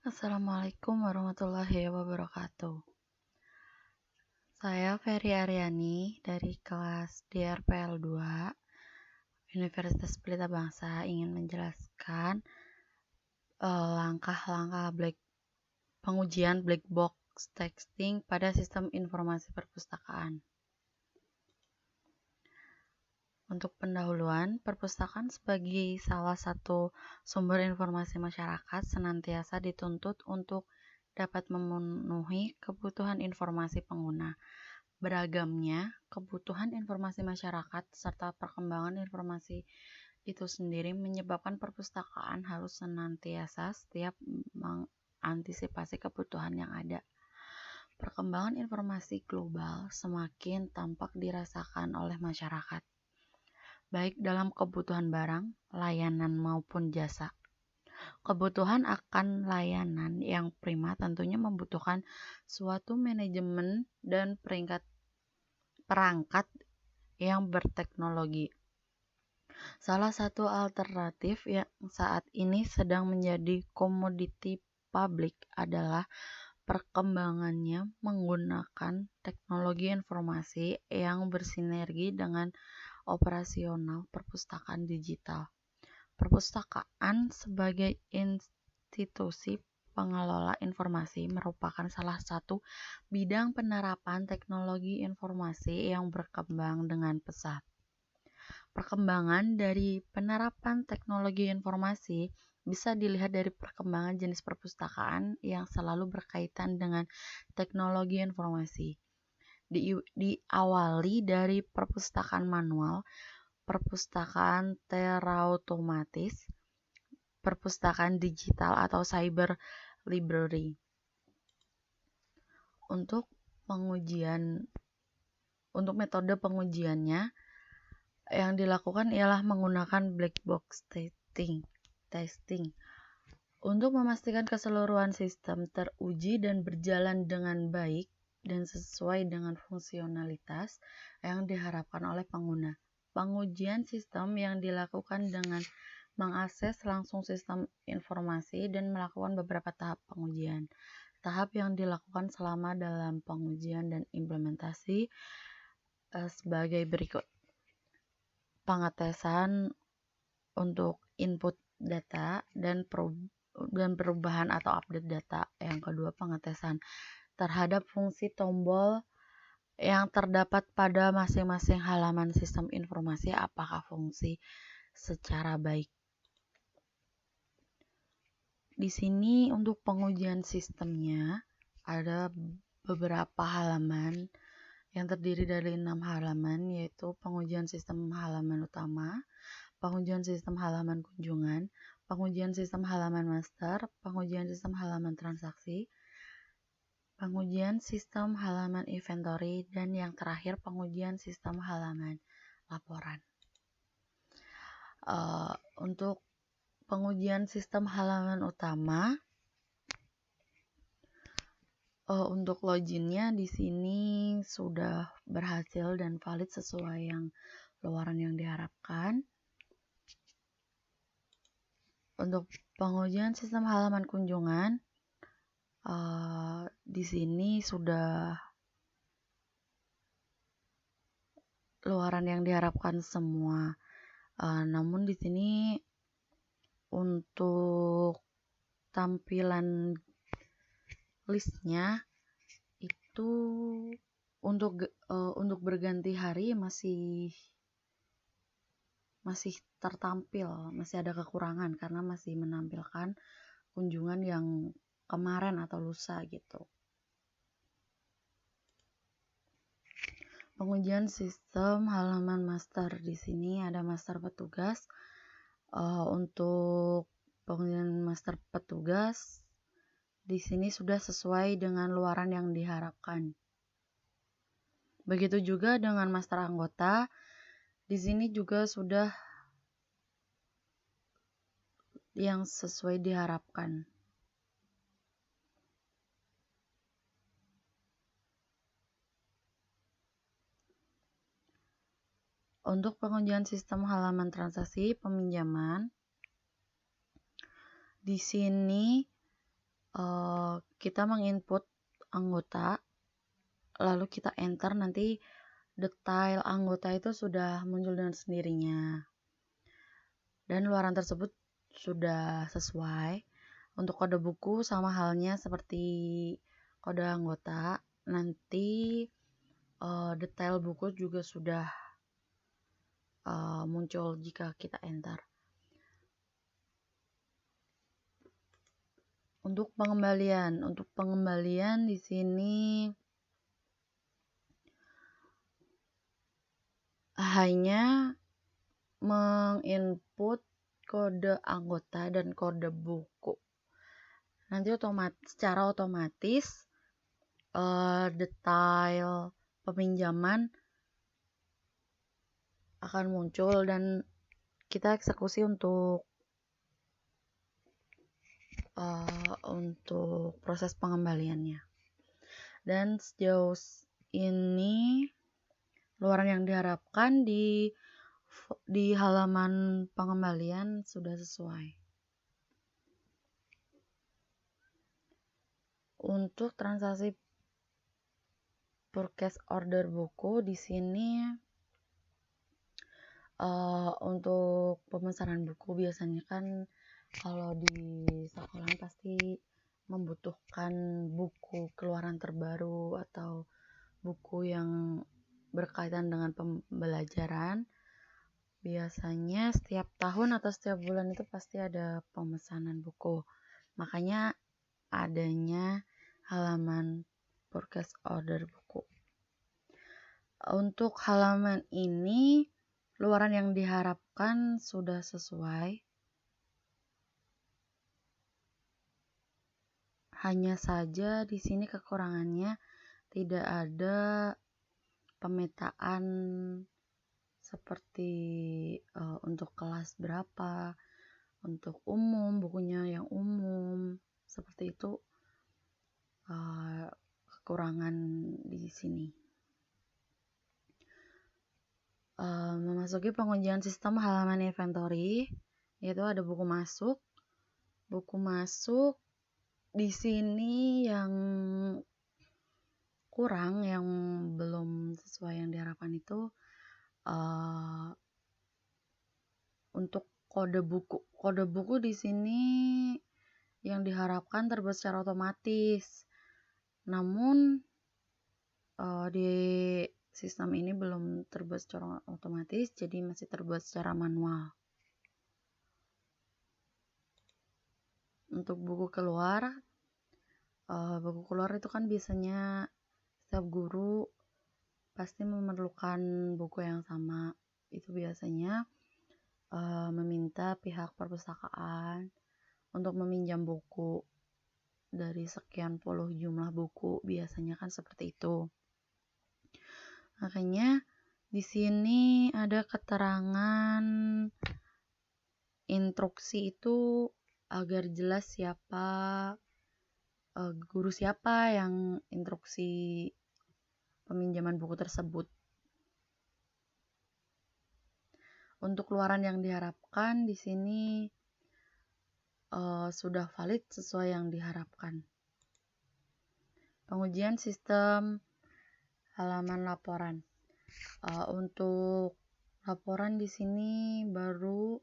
Assalamualaikum warahmatullahi wabarakatuh. Saya Ferry Aryani dari kelas DRPL 2 Universitas Pelita Bangsa ingin menjelaskan langkah-langkah pengujian black box texting pada sistem informasi perpustakaan. Untuk pendahuluan, perpustakaan sebagai salah satu sumber informasi masyarakat senantiasa dituntut untuk dapat memenuhi kebutuhan informasi pengguna. Beragamnya kebutuhan informasi masyarakat serta perkembangan informasi itu sendiri menyebabkan perpustakaan harus senantiasa setiap mengantisipasi kebutuhan yang ada. Perkembangan informasi global semakin tampak dirasakan oleh masyarakat, baik dalam kebutuhan barang, layanan maupun jasa. Kebutuhan akan layanan yang prima tentunya membutuhkan suatu manajemen dan perangkat yang berteknologi. Salah satu alternatif yang saat ini sedang menjadi komoditi publik adalah perkembangannya menggunakan teknologi informasi yang bersinergi dengan operasional perpustakaan digital. Perpustakaan sebagai institusi pengelola informasi merupakan salah satu bidang penerapan teknologi informasi yang berkembang dengan pesat. Perkembangan dari penerapan teknologi informasi bisa dilihat dari perkembangan jenis perpustakaan yang selalu berkaitan dengan teknologi informasi. Diawali dari perpustakaan manual, perpustakaan terautomatis, perpustakaan digital atau cyber library. Untuk metode pengujiannya yang dilakukan ialah menggunakan black box testing. Untuk memastikan keseluruhan sistem teruji dan berjalan dengan baik dan sesuai dengan fungsionalitas yang diharapkan oleh pengguna. Pengujian sistem yang dilakukan dengan mengakses langsung sistem informasi dan melakukan beberapa tahap pengujian. Tahap yang dilakukan selama dalam pengujian dan implementasi sebagai berikut. Pengetesan untuk input data dan perubahan atau update data. Yang kedua, pengetesan terhadap fungsi tombol yang terdapat pada masing-masing halaman sistem informasi apakah fungsi secara baik. Di sini untuk pengujian sistemnya ada beberapa halaman yang terdiri dari 6 halaman, yaitu pengujian sistem halaman utama, pengujian sistem halaman kunjungan, pengujian sistem halaman master, pengujian sistem halaman transaksi, pengujian sistem halaman inventory, dan yang terakhir pengujian sistem halaman laporan. Untuk pengujian sistem halaman utama, untuk loginnya di sini sudah berhasil dan valid sesuai yang luaran yang diharapkan. Untuk pengujian sistem halaman kunjungan, di sini sudah luaran yang diharapkan semua. Namun di sini untuk tampilan listnya itu untuk berganti hari masih tertampil, masih ada kekurangan karena masih menampilkan kunjungan yang kemarin atau lusa gitu. Pengujian sistem halaman master, di sini ada master petugas. Untuk pengujian master petugas di sini sudah sesuai dengan luaran yang diharapkan. Begitu juga dengan master anggota, di sini juga sudah yang sesuai diharapkan. Untuk pengujian sistem halaman transaksi peminjaman, di sini kita menginput anggota, lalu kita enter, nanti detail anggota itu sudah muncul dengan sendirinya. Dan luaran tersebut sudah sesuai. Untuk kode buku sama halnya seperti kode anggota, nanti detail buku juga sudah muncul jika kita enter. Untuk pengembalian di sini hanya menginput kode anggota dan kode buku. Nanti secara otomatis detail peminjaman akan muncul dan kita eksekusi untuk proses pengembaliannya. Dan sejauh ini luaran yang diharapkan di halaman pengembalian sudah sesuai. Untuk transaksi purchase order buku di sini untuk pemesanan buku biasanya kan kalau di sekolah pasti membutuhkan buku keluaran terbaru atau buku yang berkaitan dengan pembelajaran. Biasanya setiap tahun atau setiap bulan itu pasti ada pemesanan buku. Makanya adanya halaman purchase order buku. Untuk halaman ini, luaran yang diharapkan sudah sesuai. Hanya saja di sini kekurangannya tidak ada pemetaan seperti untuk kelas berapa, untuk umum, bukunya yang umum, seperti itu kekurangan di sini. Memasuki pengujian sistem halaman inventory, yaitu ada buku masuk. Buku masuk di sini yang kurang, yang belum sesuai yang diharapkan itu untuk kode buku. Kode buku di sini yang diharapkan terbuat secara otomatis. Namun di sistem ini belum terbuat secara otomatis, jadi masih terbuat secara manual. Untuk buku keluar itu kan biasanya setiap guru pasti memerlukan buku yang sama. Itu biasanya meminta pihak perpustakaan untuk meminjam buku dari sekian puluh jumlah buku, biasanya kan seperti itu. Makanya di sini ada keterangan instruksi itu agar jelas guru siapa yang instruksi peminjaman buku tersebut. Untuk luaran yang diharapkan di sini sudah valid sesuai yang diharapkan. Pengujian sistem halaman laporan. Untuk laporan di sini baru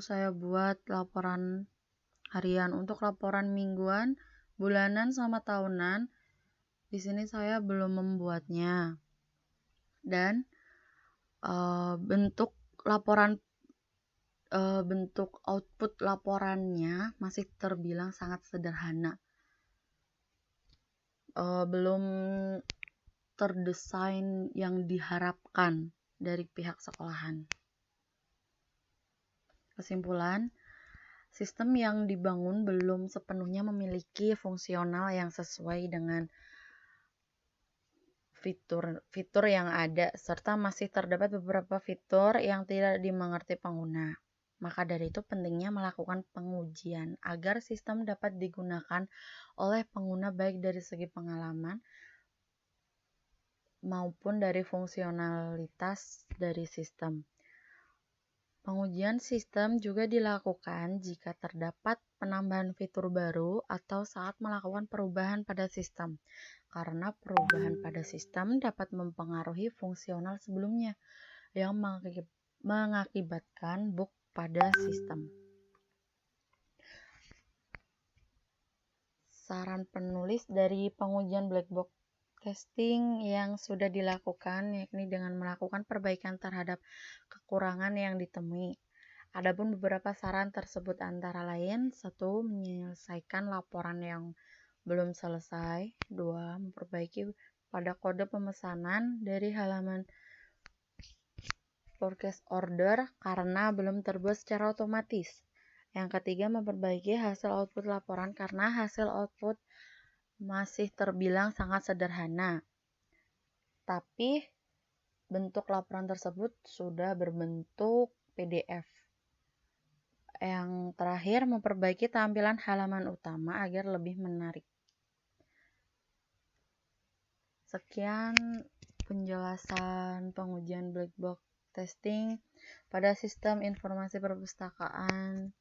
saya buat laporan harian. Untuk laporan mingguan, bulanan sama tahunan di sini saya belum membuatnya. Dan bentuk output laporannya masih terbilang sangat sederhana. Belum terdesain yang diharapkan dari pihak sekolahan. Kesimpulan, sistem yang dibangun belum sepenuhnya memiliki fungsional yang sesuai dengan fitur yang ada, serta masih terdapat beberapa fitur yang tidak dimengerti pengguna. Maka dari itu pentingnya melakukan pengujian agar sistem dapat digunakan oleh pengguna baik dari segi pengalaman maupun dari fungsionalitas dari sistem. Pengujian sistem juga dilakukan jika terdapat penambahan fitur baru atau saat melakukan perubahan pada sistem, karena perubahan pada sistem dapat mempengaruhi fungsional sebelumnya yang mengakibatkan bug pada sistem. Saran penulis dari pengujian black box testing yang sudah dilakukan, yakni dengan melakukan perbaikan terhadap kekurangan yang ditemui. Adapun beberapa saran tersebut antara lain: 1. Menyelesaikan laporan yang belum selesai. 2. Memperbaiki pada kode pemesanan dari halaman purchase order karena belum terbuat secara otomatis. Yang ketiga, memperbaiki hasil output laporan karena hasil output masih terbilang sangat sederhana, tapi bentuk laporan tersebut sudah berbentuk PDF. Yang terakhir, memperbaiki tampilan halaman utama agar lebih menarik. Sekian penjelasan pengujian black box testing pada sistem informasi perpustakaan